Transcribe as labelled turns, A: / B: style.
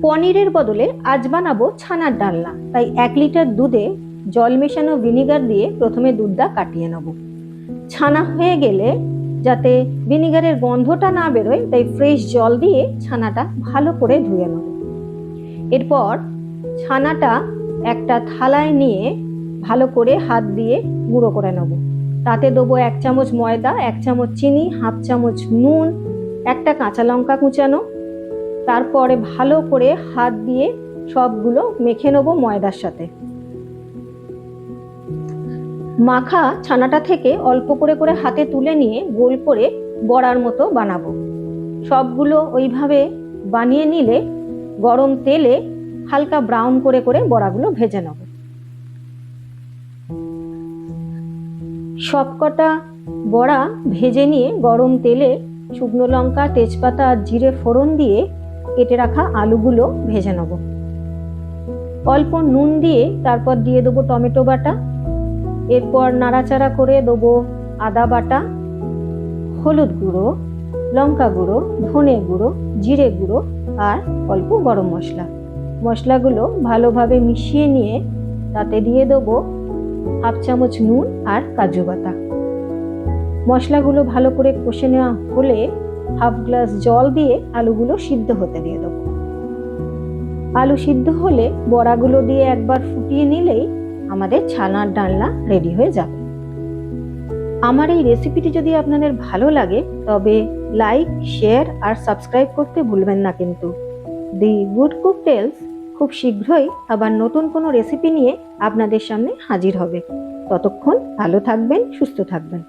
A: পনিরের বদলে আজ বানাবো ছানার ডালনা। তাই 1 লিটার দুধে জল মেশানো ভিনিগার দিয়ে প্রথমে দুধটা কাটিয়ে নেব। ছানা হয়ে গেলে যাতে ভিনিগারের গন্ধটা না বেরোয় তাই ফ্রেশ জল দিয়ে ছানাটা ভালো করে ধুয়ে নেব। এরপর ছানাটা একটা থালায় নিয়ে ভালো করে হাত দিয়ে গুঁড়ো করে নেব। তাতে দেবো 1 চামচ ময়দা, 1 চামচ চিনি, হাফ চামচ নুন, একটা কাঁচা লঙ্কা কুচানো। তারপরে ভালো করে হাত দিয়ে সবগুলো মেখে নেবো ময়দার সাথে। মাখা ছানাটা থেকে অল্প করে করে হাতে তুলে নিয়ে গোল করে বড়ার মতো বানাবো। সবগুলো ওইভাবে বানিয়ে নিলে গরম তেলে হালকা ব্রাউন করে করে বড়াগুলো ভেজে নেব। সবকটা বড়া ভেজে নিয়ে গরম তেলে শুকনো লঙ্কা, তেজপাতা আর জিরে ফোড়ন দিয়ে কেটে রাখা আলুগুলো ভেজে নেব। অল্প নুন দিয়ে তারপর দিয়ে দেবো টমেটো বাটা। এরপর নাড়াচাড়া করে দেবো আদা বাটা, হলুদ গুঁড়ো, লঙ্কা গুঁড়ো, ধনে গুঁড়ো, জিরে গুঁড়ো আর অল্প গরম মশলা। মশলাগুলো ভালোভাবে মিশিয়ে নিয়ে তাতে দিয়ে দেবো হাফ চামচ নুন আর কাজু বাটা। মশলাগুলো ভালো করে কষে নেওয়া হলে হাফ গ্লাস জল দিয়ে আলুগুলো সিদ্ধ হতে দিয়ে দেবো। আলু সিদ্ধ হলে বড়াগুলো দিয়ে একবার ফুটিয়ে নিলেই আমাদের ছানার ডালনা রেডি হয়ে যাবে। আমার এই রেসিপিটি যদি আপনাদের ভালো লাগে তবে লাইক, শেয়ার আর সাবস্ক্রাইব করতে ভুলবেন না কিন্তু। দি গুড কুক টেলস খুব শীঘ্রই আবার নতুন কোনো রেসিপি নিয়ে আপনাদের সামনে হাজির হবে। ততক্ষণ ভালো থাকবেন, সুস্থ থাকবেন।